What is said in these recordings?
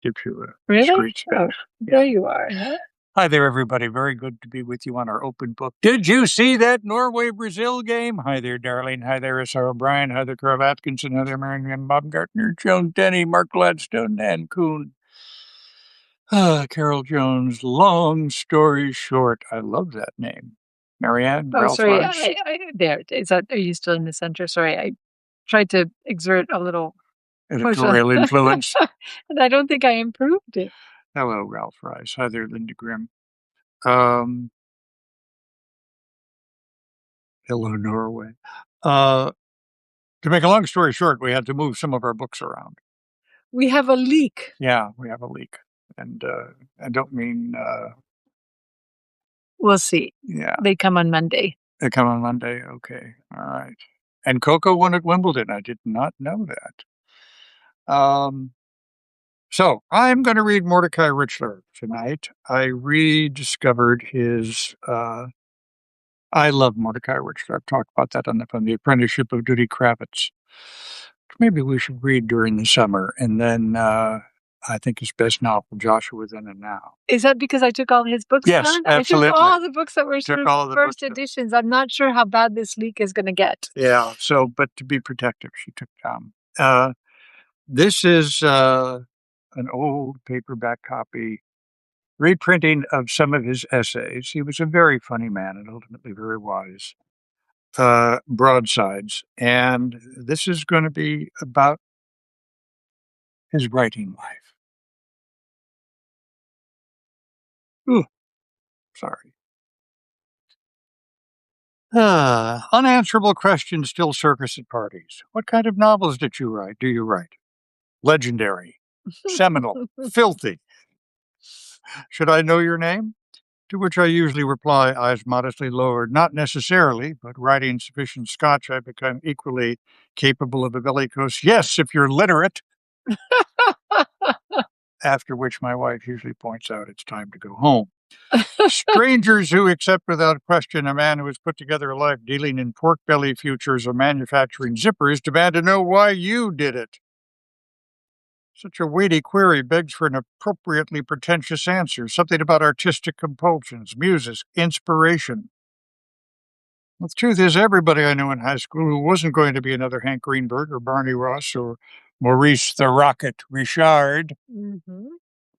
gives you a Really? discreet Oh, Spanish. there you are. Huh? Hi there, everybody. Very good to be with you on our open book. Did you see that Norway-Brazil game? Hi there, darling. Hi there, Sarah O'Brien. Hi there, Carl Atkinson. Hi there, Marianne Baumgartner, Joan Denny, Mark Gladstone, Nan Kuhn. Carol Jones. Long story short. I love that name. Marianne, Oh, Ralph sorry. Rice. There. Are you still in the center? Sorry, I tried to exert a little push on, Editorial influence. and I don't think I improved it. Hello, Ralph Rice. Hi there, Linda Grimm. Hello, Norway. To make a long story short, we had to move some of our books around. We have a leak. Yeah, we have a leak. And I don't mean... We'll see. Yeah. They come on Monday. They come on Monday? Okay. All right. And Coco won at Wimbledon. I did not know that. So I'm going to read Mordecai Richler tonight. I rediscovered his... I love Mordecai Richler. I've talked about that on The Apprenticeship of Judy Kravitz. Maybe we should read during the summer. And then I think his best novel, Joshua Then and Now. Is that because I took all his books Yes, down? absolutely. I took all the books that were first editions. I'm not sure how bad this leak is going to get. Yeah, so, but to be protective, she took down. This is an old paperback copy, reprinting of some of his essays. He was a very funny man and ultimately very wise. Broadsides. And this is going to be about his writing life. Ooh, sorry. Unanswerable questions still surface at parties. What kind of novels do you write? Legendary, seminal, filthy. Should I know your name? To which I usually reply, eyes modestly lowered, not necessarily, but writing sufficient Scotch, I become equally capable of a bellicose, yes, if you're literate. After which my wife usually points out it's time to go home. Strangers who accept without question a man who has put together a life dealing in pork belly futures or manufacturing zippers demand to know why you did it. Such a weighty query begs for an appropriately pretentious answer, something about artistic compulsions, muses, inspiration. The truth is, everybody I knew in high school who wasn't going to be another Hank Greenberg or Barney Ross or Maurice the Rocket Richard,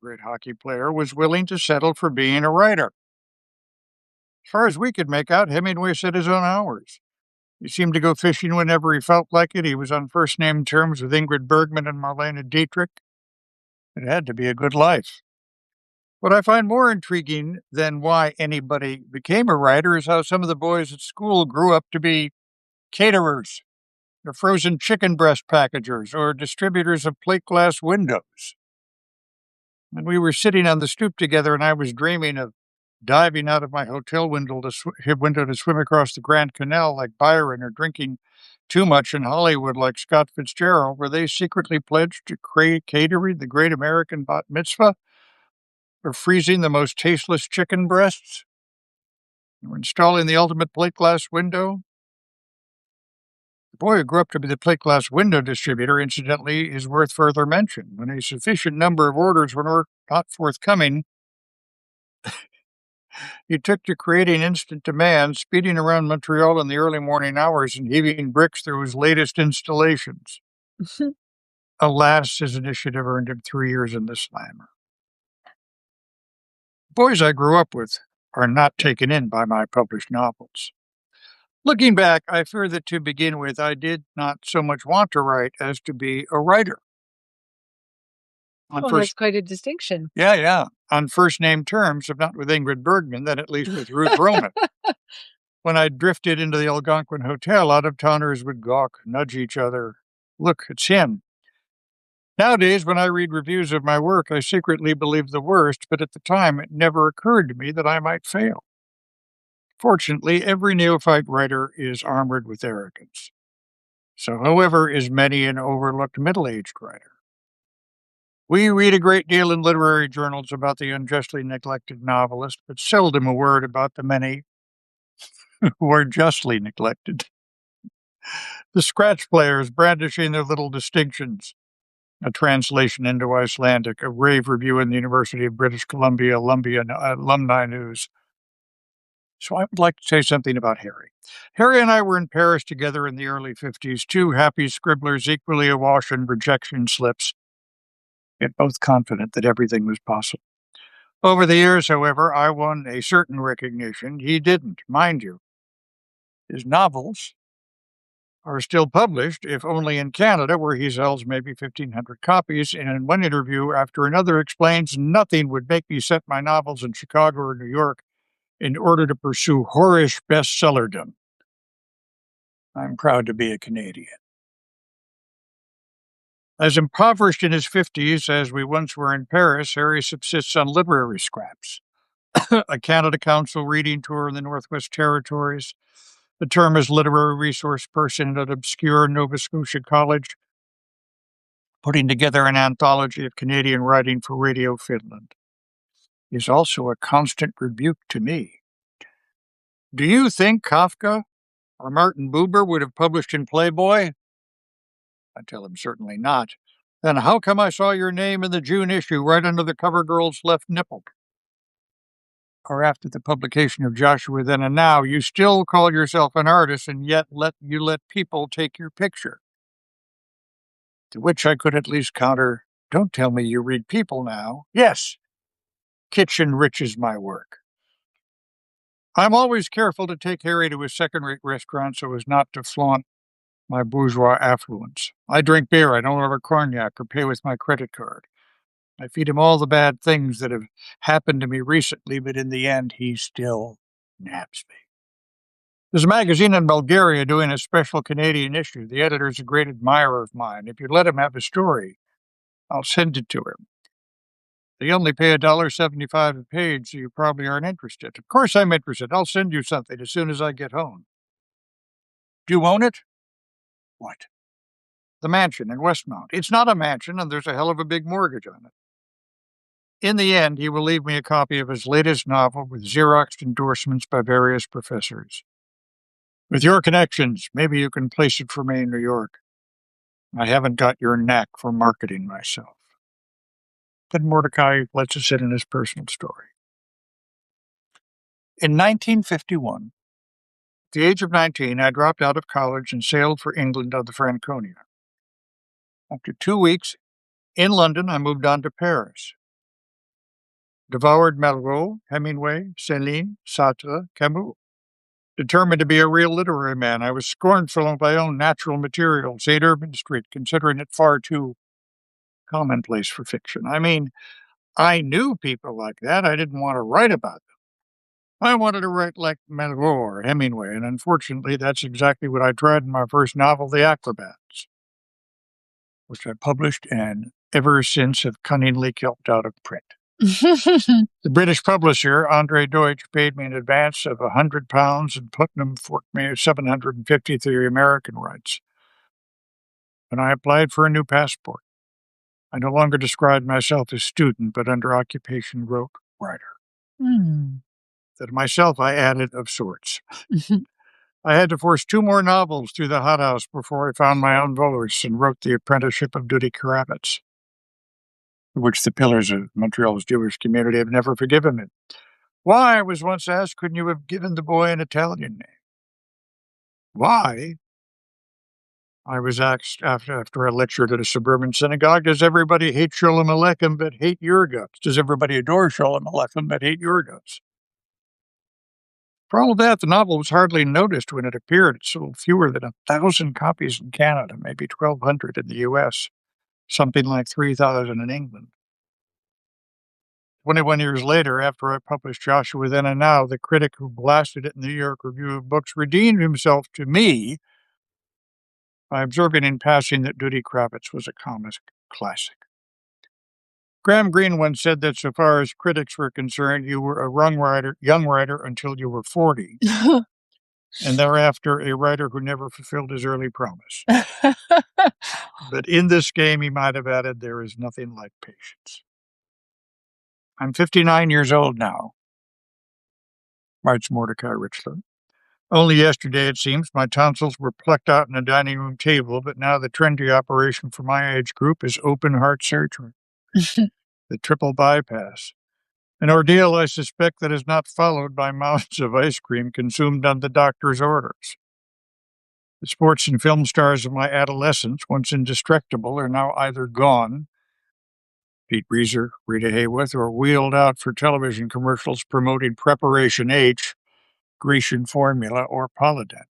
great hockey player, was willing to settle for being a writer. As far as we could make out, Hemingway set his own hours. He seemed to go fishing whenever he felt like it. He was on first-name terms with Ingrid Bergman and Marlene Dietrich. It had to be a good life. What I find more intriguing than why anybody became a writer is how some of the boys at school grew up to be caterers, or frozen chicken breast packagers, or distributors of plate glass windows. And we were sitting on the stoop together, and I was dreaming of diving out of my hotel window to swim across the Grand Canal like Byron, or drinking too much in Hollywood like Scott Fitzgerald, where they secretly pledged to catering the great American bat mitzvah, or freezing the most tasteless chicken breasts, or installing the ultimate plate glass window. The boy who grew up to be the plate glass window distributor, incidentally, is worth further mention. When a sufficient number of orders were not forthcoming, he took to creating instant demand, speeding around Montreal in the early morning hours and heaving bricks through his latest installations. Alas, his initiative earned him 3 years in the slammer. The boys I grew up with are not taken in by my published novels. Looking back, I fear that to begin with, I did not so much want to write as to be a writer. That's quite a distinction. Yeah. On first-name terms, if not with Ingrid Bergman, then at least with Ruth Roman. When I drifted into the Algonquin Hotel, out-of-towners would gawk, nudge each other. Look, it's him. Nowadays, when I read reviews of my work, I secretly believe the worst, but at the time, it never occurred to me that I might fail. Fortunately, every neophyte writer is armored with arrogance. So, however, is many an overlooked middle-aged writer. We read a great deal in literary journals about the unjustly neglected novelist, but seldom a word about the many who are justly neglected. The scratch players brandishing their little distinctions. a translation into Icelandic, a rave review in the University of British Columbia Alumni News. So I would like to say something about Harry. Harry and I were in Paris together in the early 50s, two happy scribblers equally awash in rejection slips, yet both confident that everything was possible. Over the years, however, I won a certain recognition. He didn't, mind you. His novels are still published, if only in Canada, where he sells maybe 1,500 copies. And in one interview after another explains, nothing would make me set my novels in Chicago or New York in order to pursue whorish bestsellerdom. I'm proud to be a Canadian. As impoverished in his 50s as we once were in Paris, Harry subsists on literary scraps. A Canada Council reading tour in the Northwest Territories, the term as literary resource person at obscure Nova Scotia college, putting together an anthology of Canadian writing for Radio Finland. Is also a constant rebuke to me. Do you think Kafka or Martin Buber would have published in Playboy? I tell him certainly not. Then how come I saw your name in the June issue right under the cover girl's left nipple? Or after the publication of Joshua Then and Now, you still call yourself an artist and yet let people take your picture. To which I could at least counter, don't tell me you read People now. Yes, kitsch enriches my work. I'm always careful to take Harry to a second-rate restaurant so as not to flaunt my bourgeois affluence. I drink beer, I don't order cognac or pay with my credit card. I feed him all the bad things that have happened to me recently, but in the end, he still nabs me. There's a magazine in Bulgaria doing a special Canadian issue. The editor's a great admirer of mine. If you let him have a story, I'll send it to him. They only pay $1.75 a page, so you probably aren't interested. Of course I'm interested. I'll send you something as soon as I get home. Do you own it? What? The mansion in Westmount. It's not a mansion, and there's a hell of a big mortgage on it. In the end, he will leave me a copy of his latest novel with Xeroxed endorsements by various professors. With your connections, maybe you can place it for me in New York. I haven't got your knack for marketing myself. Then Mordecai lets us in on his personal story. In 1951, at the age of 19, I dropped out of college and sailed for England on the Franconia. After 2 weeks in London, I moved on to Paris. Devoured Malraux, Hemingway, Céline, Sartre, Camus. Determined to be a real literary man, I was scornful of my own natural materials, 8 Urban Street, considering it far too commonplace for fiction. I mean, I knew people like that. I didn't want to write about them. I wanted to write like Malraux or Hemingway, and unfortunately, that's exactly what I tried in my first novel, The Acrobats, which I published and ever since have cunningly kept out of print. The British publisher, Andre Deutsch, paid me an advance of £100 and Putnam forked me $750 for the American rights. When I applied for a new passport, I no longer described myself as student, but under occupation wrote writer. That myself I added of sorts. I had to force 2 more novels through the hothouse before I found my own voice and wrote The Apprenticeship of Duty Kravitz, which the pillars of Montreal's Jewish community have never forgiven me. Why, I was once asked, couldn't you have given the boy an Italian name? Why? I was asked after a lecture at a suburban synagogue, does everybody hate Sholem Aleichem but hate your guts? Does everybody adore Sholem Aleichem but hate your guts? For all of that, the novel was hardly noticed when it appeared. It sold fewer than 1,000 copies in Canada, maybe 1,200 in the U.S., something like 3,000 in England. 21 years later, after I published Joshua Then and Now, the critic who blasted it in the New York Review of Books redeemed himself to me by observing in passing that Duty Kravitz was a comic classic. Graham Greene once said that so far as critics were concerned, you were a young writer until you were 40, and thereafter a writer who never fulfilled his early promise. But in this game, he might have added, there is nothing like patience. I'm 59 years old now, writes Mordecai Richler. Only yesterday, it seems, my tonsils were plucked out on a dining room table, but now the trendy operation for my age group is open heart surgery, the triple bypass. An ordeal, I suspect, that is not followed by mounds of ice cream consumed on the doctor's orders. The sports and film stars of my adolescence, once indestructible, are now either gone, Pete Reiser, Rita Hayworth, or wheeled out for television commercials promoting Preparation H, Grecian Formula, or Polident.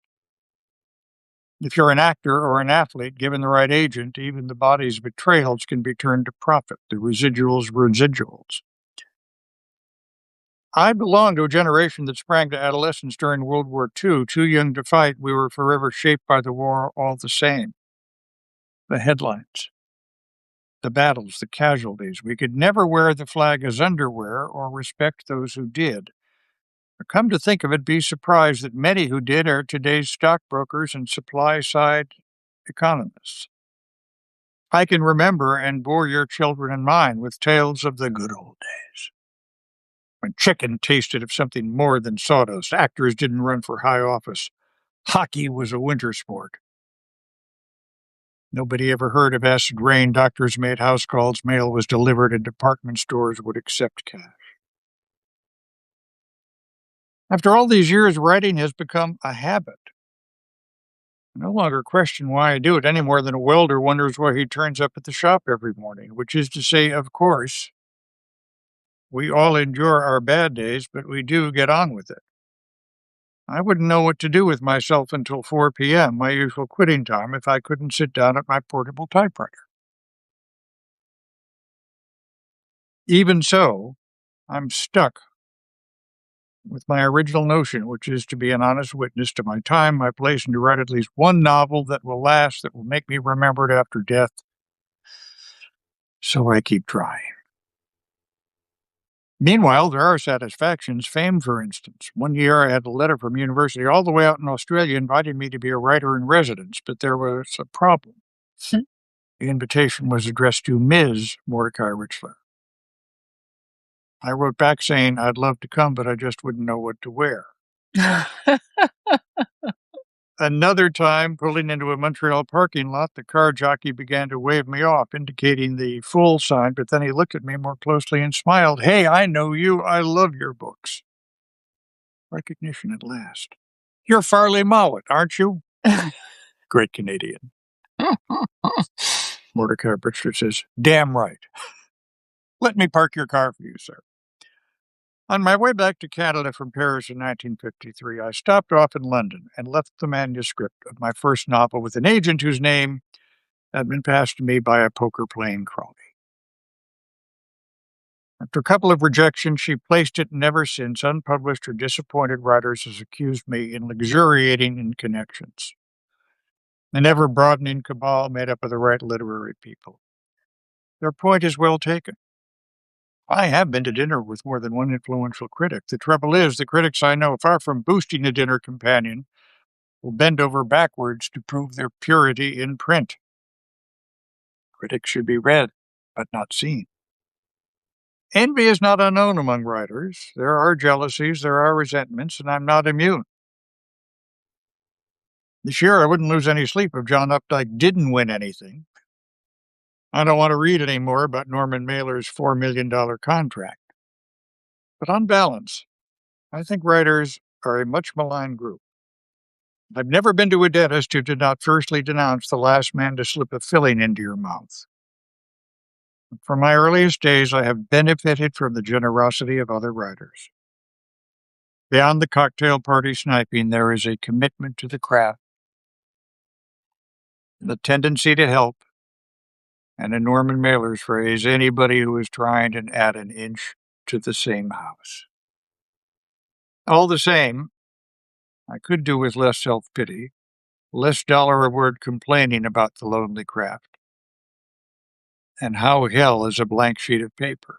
If you're an actor or an athlete, given the right agent, even the body's betrayals can be turned to profit, the residuals. I belong to a generation that sprang to adolescence during World War II. Too young to fight, we were forever shaped by the war all the same. The headlines, the battles, the casualties. We could never wear the flag as underwear or respect those who did. But come to think of it, be surprised that many who did are today's stockbrokers and supply-side economists. I can remember and bore your children and mine with tales of the good old days, when chicken tasted of something more than sawdust, actors didn't run for high office, hockey was a winter sport. Nobody ever heard of acid rain, doctors made house calls, mail was delivered, and department stores would accept cash. After all these years, writing has become a habit. I no longer question why I do it any more than a welder wonders why he turns up at the shop every morning, which is to say, of course, we all endure our bad days, but we do get on with it. I wouldn't know what to do with myself until 4 p.m., my usual quitting time, if I couldn't sit down at my portable typewriter. Even so, I'm stuck with my original notion, which is to be an honest witness to my time, my place, and to write at least one novel that will last, that will make me remembered after death. So I keep trying. Meanwhile, there are satisfactions. Fame, for instance. One year I had a letter from university all the way out in Australia inviting me to be a writer in residence, but there was a problem. The invitation was addressed to Ms. Mordecai Richler. I wrote back saying I'd love to come, but I just wouldn't know what to wear. Another time, pulling into a Montreal parking lot, the car jockey began to wave me off, indicating the full sign, but then he looked at me more closely and smiled. Hey, I know you. I love your books. Recognition at last. You're Farley Mowat, aren't you? Great Canadian. Mordecai Richler says, damn right. Let me park your car for you, sir. On my way back to Canada from Paris in 1953, I stopped off in London and left the manuscript of my first novel with an agent whose name had been passed to me by a poker-playing crony. After a couple of rejections, she placed it, and ever since, unpublished or disappointed writers has accused me in luxuriating in connections. An ever-broadening cabal made up of the right literary people. Their point is well taken. I have been to dinner with more than one influential critic. The trouble is, the critics I know, far from boosting a dinner companion, will bend over backwards to prove their purity in print. Critics should be read, but not seen. Envy is not unknown among writers. There are jealousies, there are resentments, and I'm not immune. This year, I wouldn't lose any sleep if John Updike didn't win anything. I don't want to read any more about Norman Mailer's $4 million contract. But on balance, I think writers are a much maligned group. I've never been to a dentist who did not firstly denounce the last man to slip a filling into your mouth. From my earliest days, I have benefited from the generosity of other writers. Beyond the cocktail party sniping, there is a commitment to the craft, the tendency to help, and in Norman Mailer's phrase, anybody who is trying to add an inch to the same house. All the same, I could do with less self-pity, less dollar-a-word complaining about the lonely craft. And how hell is a blank sheet of paper?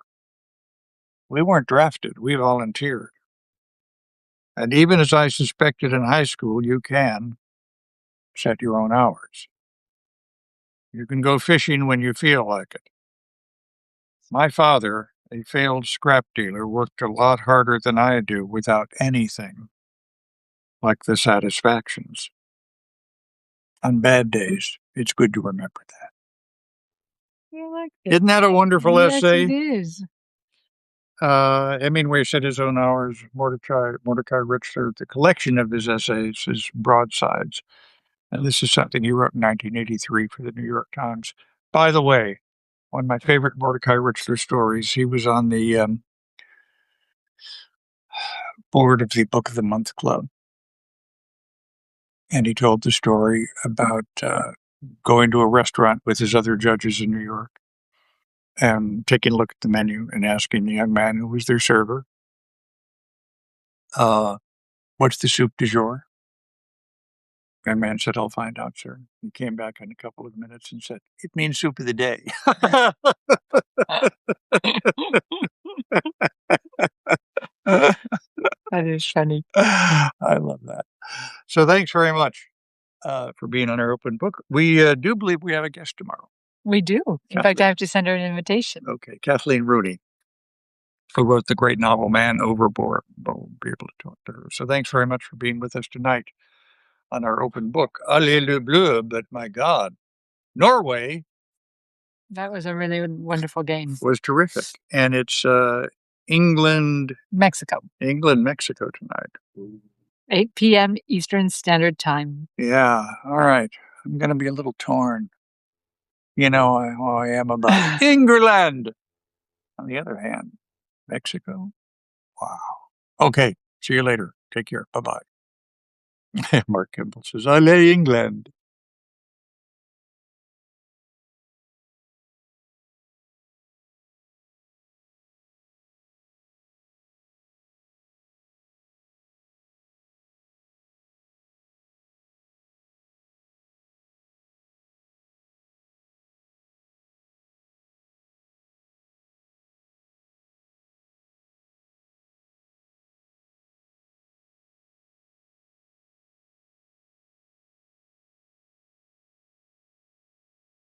We weren't drafted, we volunteered. And even as I suspected in high school, you can set your own hours. You can go fishing when you feel like it. My father, a failed scrap dealer, worked a lot harder than I do without anything. like the satisfactions. On bad days, it's good to remember that. I like it. Isn't that a wonderful Yes, essay? it is. Hemingway Set His Own Hours, Mordecai Richler, the collection of his essays, his broadsides. And this is something he wrote in 1983 for the New York Times. By the way, one of my favorite Mordecai Richler stories, he was on the board of the Book of the Month Club. And he told the story about going to a restaurant with his other judges in New York and taking a look at the menu and asking the young man who was their server, what's the soup du jour? The young man said, I'll find out, sir. He came back in a couple of minutes and said, it means soup of the day. That is funny. I love that. So thanks very much for being on our open book. We do believe we have a guest tomorrow. We do. In fact, I have to send her an invitation. Okay, Kathleen Rooney, who wrote the great novel Man Overboard. We'll be able to talk to her. So thanks very much for being with us tonight on our open book. Allez le bleu, but my God, Norway. That was a really wonderful game. Was terrific. And it's England, Mexico tonight. 8 p.m. Eastern Standard Time. Yeah, all right. I'm going to be a little torn. You know how I am about England. On the other hand, Mexico. Wow. Okay. See you later. Take care. Bye-bye. Mark Kimball says, Allez, England.